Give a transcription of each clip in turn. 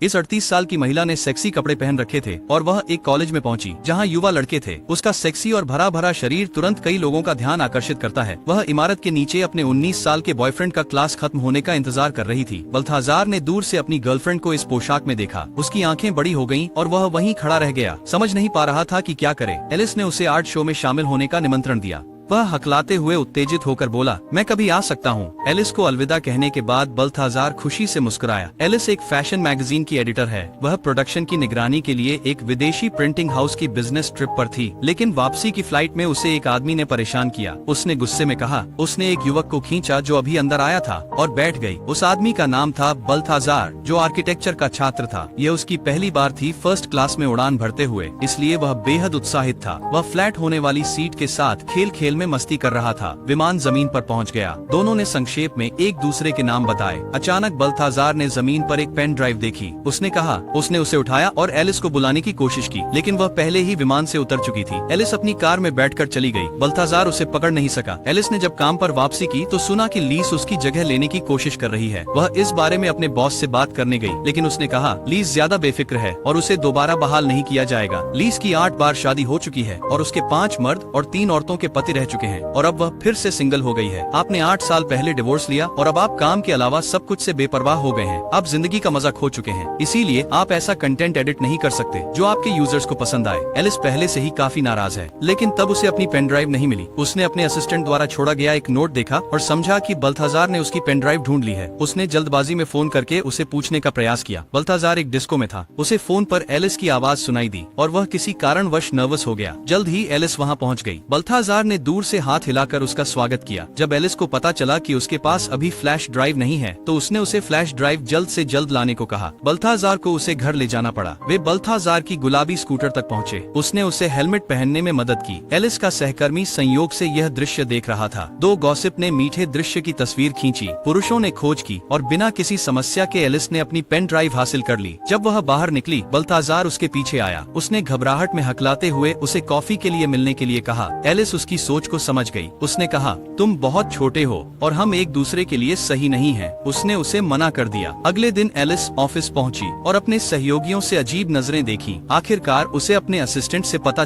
इस 38 साल की महिला ने सेक्सी कपड़े पहन रखे थे और वह एक कॉलेज में पहुंची जहां युवा लड़के थे। उसका सेक्सी और भरा भरा शरीर तुरंत कई लोगों का ध्यान आकर्षित करता है। वह इमारत के नीचे अपने 19 साल के बॉयफ्रेंड का क्लास खत्म होने का इंतजार कर रही थी। बल्थाजार ने दूर से अपनी गर्लफ्रेंड को इस पोशाक में देखा। उसकी आंखें बड़ी हो गयीं और वह वहीं खड़ा रह गया, समझ नहीं पा रहा था कि क्या करे। एलिस ने उसे आर्ट शो में शामिल होने का निमंत्रण दिया। वह हकलाते हुए उत्तेजित होकर बोला, मैं कभी आ सकता हूँ। एलिस को अलविदा कहने के बाद बल्थाजार खुशी से मुस्कुराया। एलिस एक फैशन मैगजीन की एडिटर है। वह प्रोडक्शन की निगरानी के लिए एक विदेशी प्रिंटिंग हाउस की बिजनेस ट्रिप पर थी, लेकिन वापसी की फ्लाइट में उसे एक आदमी ने परेशान किया। उसने गुस्से में कहा। उसने एक युवक को खींचा जो अभी अंदर आया था और बैठ गई। उस आदमी का नाम था बल्थाजार, जो आर्किटेक्चर का छात्र था। यह उसकी पहली बार थी फर्स्ट क्लास में उड़ान भरते हुए, इसलिए वह बेहद उत्साहित था। वह फ्लैट होने वाली सीट के साथ खेल खेल में मस्ती कर रहा था। विमान जमीन पर पहुंच गया। दोनों ने संक्षेप में एक दूसरे के नाम बताए। अचानक बल्थाजार ने जमीन पर एक पेन ड्राइव देखी। उसने कहा। उसने उसे उठाया और एलिस को बुलाने की कोशिश की, लेकिन वह पहले ही विमान से उतर चुकी थी। एलिस अपनी कार में बैठकर चली गई। बल्थाजार उसे पकड़ नहीं सका। एलिस ने जब काम पर वापसी की तो सुना कि लीस उसकी जगह लेने की कोशिश कर रही है। वह इस बारे में अपने बॉस से बात करने गई, लेकिन उसने कहा लीस ज्यादा बेफिक्र है और उसे दोबारा बहाल नहीं किया जाएगा। लीस की 8 बार शादी हो चुकी है और उसके 5 मर्द और 3 औरतों के पति रह चुके हैं और अब वह फिर से सिंगल हो गई है। आपने 8 साल पहले डिवोर्स लिया और अब आप काम के अलावा सब कुछ से बेपरवाह हो गए हैं। आप जिंदगी का मजा खो चुके हैं, इसीलिए आप ऐसा कंटेंट एडिट नहीं कर सकते जो आपके यूजर्स को पसंद आए। एलिस पहले से ही काफी नाराज है, लेकिन तब उसे अपनी पेन ड्राइव नहीं मिली। उसने अपने असिस्टेंट द्वारा छोड़ा गया एक नोट देखा और समझा कि बल्थाजार ने उसकी पेन ड्राइव ढूंढ ली है। उसने जल्दबाजी में फोन करके उसे पूछने का प्रयास किया। बल्थाजार एक डिस्को में था। उसे फोन पर एलिस की आवाज सुनाई दी और वह किसी कारणवश नर्वस हो गया। जल्द ही एलिस वहाँ पहुँच गयी। बल्थाजार ने दूर से हाथ हिलाकर उसका स्वागत किया। जब एलिस को पता चला कि उसके पास अभी फ्लैश ड्राइव नहीं है, तो उसने उसे फ्लैश ड्राइव जल्द से जल्द लाने को कहा। बल्थाजार को उसे घर ले जाना पड़ा। वे बल्थाजार की गुलाबी स्कूटर तक पहुँचे। उसने उसे हेलमेट पहनने में मदद की। एलिस का सहकर्मी संयोग से यह दृश्य देख रहा था। 2 गॉसिप ने मीठे दृश्य की तस्वीर खींची। पुरुषों ने खोज की और बिना किसी समस्या के एलिस ने अपनी पेन ड्राइव हासिल कर ली। जब वह बाहर निकली, बल्थाजार उसके पीछे आया। उसने घबराहट में हकलाते हुए उसे कॉफी के लिए मिलने के लिए कहा। एलिस उसकी सोच को समझ गई। उसने कहा, तुम बहुत छोटे हो और हम एक दूसरे के लिए सही नहीं हैं। उसने उसे मना कर दिया। अगले दिन एलिस ऑफिस पहुंची और अपने सहयोगियों से अजीब नजरें देखी। आखिरकार उसे अपने असिस्टेंट से पता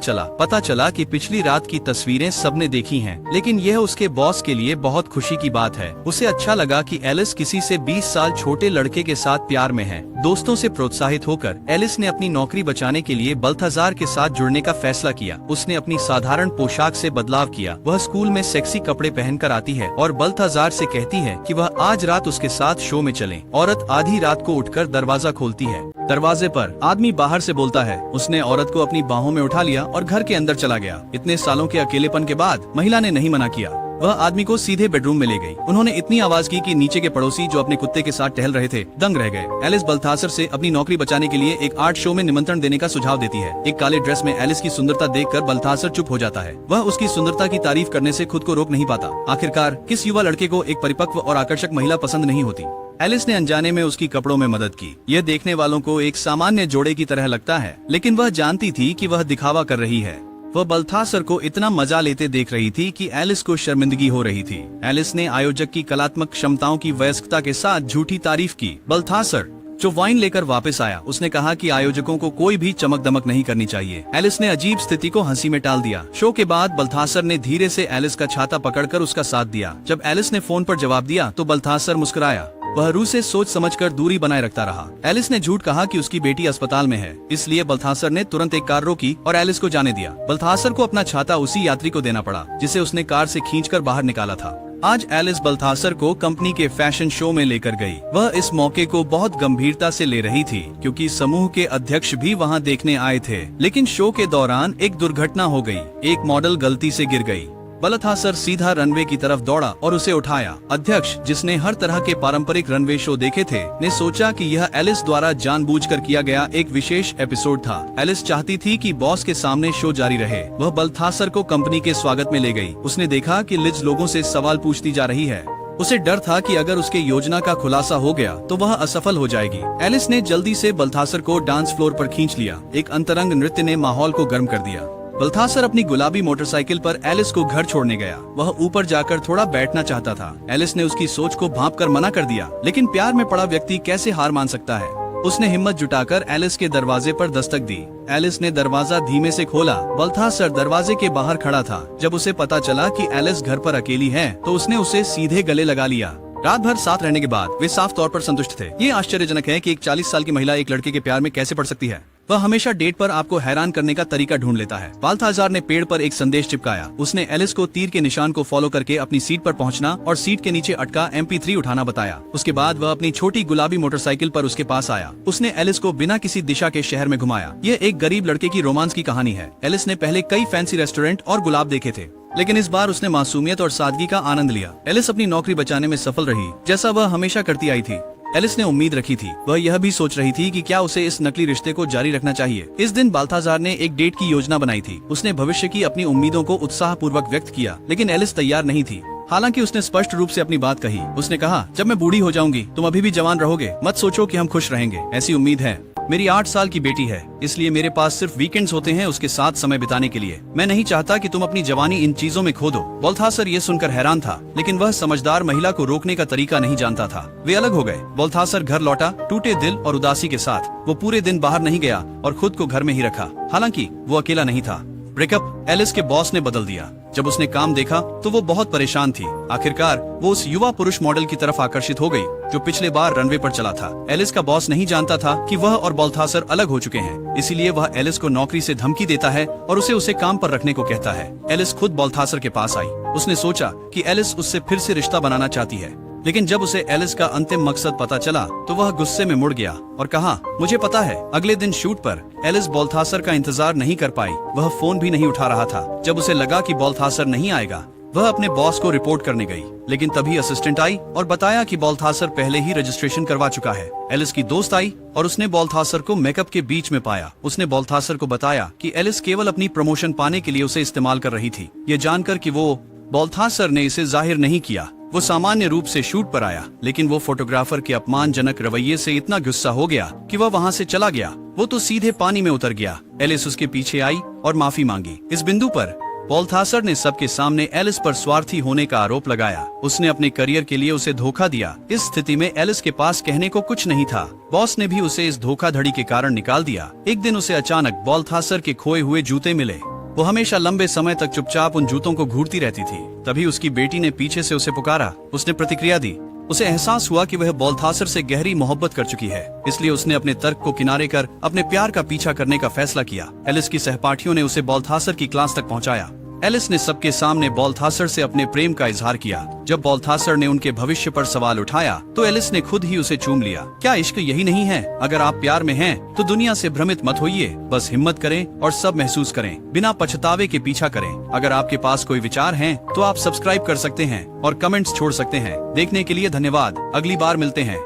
चला कि पिछली रात की तस्वीरें सबने देखी हैं, लेकिन यह उसके बॉस के लिए बहुत खुशी की बात है। उसे अच्छा लगा कि एलिस किसी से 20 साल छोटे लड़के के साथ प्यार में है। दोस्तों से प्रोत्साहित होकर एलिस ने अपनी नौकरी बचाने के लिए बल्थाजार के साथ जुड़ने का फैसला किया। उसने अपनी साधारण पोशाक से बदलाव किया। वह स्कूल में सेक्सी कपड़े पहनकर आती है और बल्थाजार से कहती है कि वह आज रात उसके साथ शो में चलें। औरत आधी रात को उठकर दरवाजा खोलती है। दरवाजे पर आदमी बाहर से बोलता है। उसने औरत को अपनी बाहों में उठा लिया और घर के अंदर चला गया। इतने सालों के अकेलेपन के बाद महिला ने नहीं मना किया। वह आदमी को सीधे बेडरूम में ले गई। उन्होंने इतनी आवाज की कि नीचे के पड़ोसी जो अपने कुत्ते के साथ टहल रहे थे दंग रह गए। एलिस बल्थाजार से अपनी नौकरी बचाने के लिए एक आर्ट शो में निमंत्रण देने का सुझाव देती है। एक काले ड्रेस में एलिस की सुंदरता देखकर बल्थाजार चुप हो जाता है। वह उसकी सुंदरता की तारीफ करने से खुद को रोक नहीं पाता। आखिरकार किस युवा लड़के को एक परिपक्व और आकर्षक महिला पसंद नहीं होती। एलिस ने अनजाने में उसकी कपड़ों में मदद की। यह देखने वालों को एक सामान्य जोड़े की तरह लगता है, लेकिन वह जानती थी कि वह दिखावा कर रही है। वह बल्थाजार को इतना मजा लेते देख रही थी कि एलिस को शर्मिंदगी हो रही थी। एलिस ने आयोजक की कलात्मक क्षमताओं की वयस्कता के साथ झूठी तारीफ की। बल्थाजार जो वाइन लेकर वापस आया, उसने कहा कि आयोजकों को कोई भी चमक दमक नहीं करनी चाहिए। एलिस ने अजीब स्थिति को हंसी में टाल दिया। शो के बाद बल्थाजार ने धीरे से एलिस का छाता पकड़कर उसका साथ दिया। जब एलिस ने फोन पर जवाब दिया तो बल्थाजार मुस्कुराया। वह रूह से सोच समझकर दूरी बनाए रखता रहा। एलिस ने झूठ कहा कि उसकी बेटी अस्पताल में है, इसलिए बल्थाजार ने तुरंत एक कार रोकी और एलिस को जाने दिया। बल्थाजार को अपना छाता उसी यात्री को देना पड़ा जिसे उसने कार से खींचकर बाहर निकाला था। आज एलिस बल्थाजार को कंपनी के फैशन शो में लेकर गई। वह इस मौके को बहुत गंभीरता से ले रही थी, क्योंकि समूह के अध्यक्ष भी वहां देखने आए थे। लेकिन शो के दौरान एक दुर्घटना हो गई। एक मॉडल गलती से गिर गई। बल्थाजार सीधा रनवे की तरफ दौड़ा और उसे उठाया। अध्यक्ष, जिसने हर तरह के पारंपरिक रनवे शो देखे थे, ने सोचा कि यह एलिस द्वारा जानबूझकर किया गया एक विशेष एपिसोड था। एलिस चाहती थी कि बॉस के सामने शो जारी रहे। वह बल्थाजार को कंपनी के स्वागत में ले गई। उसने देखा कि लिज लोगों से सवाल पूछती जा रही है। उसे डर था कि अगर उसके योजना का खुलासा हो गया तो वह असफल हो जाएगी। एलिस ने जल्दी से बल्थाजार को डांस फ्लोर पर खींच लिया। एक अंतरंग नृत्य ने माहौल को गर्म कर दिया। बल्थाजार अपनी गुलाबी मोटरसाइकिल पर एलिस को घर छोड़ने गया। वह ऊपर जाकर थोड़ा बैठना चाहता था। एलिस ने उसकी सोच को भांप कर मना कर दिया, लेकिन प्यार में पड़ा व्यक्ति कैसे हार मान सकता है। उसने हिम्मत जुटाकर एलिस के दरवाजे पर दस्तक दी। एलिस ने दरवाजा धीमे से खोला। बल्थासर दरवाजे के बाहर खड़ा था। जब उसे पता चला कि एलिस घर पर अकेली है तो उसने उसे सीधे गले लगा लिया। रात भर साथ रहने के बाद वे साफ तौर पर संतुष्ट थे। ये आश्चर्यजनक है कि एक 40 साल की महिला एक लड़के के प्यार में कैसे पड़ सकती है। वह हमेशा डेट पर आपको हैरान करने का तरीका ढूंढ लेता है। बाल्थाजार ने पेड़ पर एक संदेश चिपकाया। उसने एलिस को तीर के निशान को फॉलो करके अपनी सीट पर पहुंचना और सीट के नीचे अटका MP3 उठाना बताया। उसके बाद वह अपनी छोटी गुलाबी मोटरसाइकिल पर उसके पास आया। उसने एलिस को बिना किसी दिशा के शहर में घुमाया। यह एक गरीब लड़के की रोमांस की कहानी है। एलिस ने पहले कई फैंसी रेस्टोरेंट और गुलाब देखे थे, लेकिन इस बार उसने मासूमियत और सादगी का आनंद लिया। एलिस अपनी नौकरी बचाने में सफल रही, जैसा वह हमेशा करती आई थी। एलिस ने उम्मीद रखी थी। वह यह भी सोच रही थी कि क्या उसे इस नकली रिश्ते को जारी रखना चाहिए। इस दिन बाल्थाजार ने एक डेट की योजना बनाई थी। उसने भविष्य की अपनी उम्मीदों को उत्साहपूर्वक व्यक्त किया, लेकिन एलिस तैयार नहीं थी। हालांकि उसने स्पष्ट रूप से अपनी बात कही। उसने कहा, जब मैं बूढ़ी हो जाऊंगी तुम अभी भी जवान रहोगे। मत सोचो कि हम खुश रहेंगे, ऐसी उम्मीद है। मेरी 8 साल की बेटी है, इसलिए मेरे पास सिर्फ वीकेंड्स होते हैं उसके साथ समय बिताने के लिए। मैं नहीं चाहता कि तुम अपनी जवानी इन चीजों में खो दो। बाल्थासर ये सुनकर हैरान था, लेकिन वह समझदार महिला को रोकने का तरीका नहीं जानता था। वे अलग हो गए। बाल्थासर घर लौटा, टूटे दिल और उदासी के साथ। वो पूरे दिन बाहर नहीं गया और खुद को घर में ही रखा। हालांकि वो अकेला नहीं था। ब्रेकअप एलिस के बॉस ने बदल दिया। जब उसने काम देखा तो वो बहुत परेशान थी। आखिरकार वो उस युवा पुरुष मॉडल की तरफ आकर्षित हो गई जो पिछले बार रनवे पर चला था। एलिस का बॉस नहीं जानता था कि वह और बाल्थासर अलग हो चुके हैं, इसीलिए वह एलिस को नौकरी से धमकी देता है और उसे काम पर रखने को कहता है। एलिस खुद बाल्थासर के पास आई। उसने सोचा कि एलिस उससे फिर से रिश्ता बनाना चाहती है, लेकिन जब उसे एलिस का अंतिम मकसद पता चला तो वह गुस्से में मुड़ गया और कहा, मुझे पता है। अगले दिन शूट पर एलिस बाल्थासर का इंतजार नहीं कर पाई। वह फोन भी नहीं उठा रहा था। जब उसे लगा कि बाल्थासर नहीं आएगा, वह अपने बॉस को रिपोर्ट करने गई, लेकिन तभी असिस्टेंट आई और बताया कि बाल्थासर पहले ही रजिस्ट्रेशन करवा चुका है। एलिस की दोस्त आई और उसने बाल्थासर को मेकअप के बीच में पाया। उसने बाल्थासर को बताया कि एलिस केवल अपनी प्रमोशन पाने के लिए उसे इस्तेमाल कर रही थी। ये जानकर कि वो बाल्थासर ने इसे जाहिर नहीं किया। वो सामान्य रूप से शूट पर आया, लेकिन वो फोटोग्राफर के अपमानजनक रवैये से इतना गुस्सा हो गया कि वह वहाँ से चला गया। वो तो सीधे पानी में उतर गया। एलिस उसके पीछे आई और माफी मांगी। इस बिंदु पर बाल्थासर ने सबके सामने एलिस पर स्वार्थी होने का आरोप लगाया। उसने अपने करियर के लिए उसे धोखा दिया। इस स्थिति में एलिस के पास कहने को कुछ नहीं था। बॉस ने भी उसे इस धोखाधड़ी के कारण निकाल दिया। एक दिन उसे अचानक बाल्थासर के खोए हुए जूते मिले। वो हमेशा लंबे समय तक चुपचाप उन जूतों को घूरती रहती थी। तभी उसकी बेटी ने पीछे से उसे पुकारा। उसने प्रतिक्रिया दी। उसे एहसास हुआ कि वह बाल्थासर से गहरी मोहब्बत कर चुकी है, इसलिए उसने अपने तर्क को किनारे कर अपने प्यार का पीछा करने का फैसला किया। एलिस की सहपाठियों ने उसे बाल्थासर की क्लास तक पहुंचाया। एलिस ने सबके सामने बाल्थासर से अपने प्रेम का इजहार किया। जब बाल्थासर ने उनके भविष्य पर सवाल उठाया तो एलिस ने खुद ही उसे चूम लिया। क्या इश्क यही नहीं है? अगर आप प्यार में हैं तो दुनिया से भ्रमित मत होइए, बस हिम्मत करें और सब महसूस करें, बिना पछतावे के पीछा करें। अगर आपके पास कोई विचार हैं तो आप सब्सक्राइब कर सकते हैं और कमेंट्स छोड़ सकते हैं। देखने के लिए धन्यवाद। अगली बार मिलते हैं।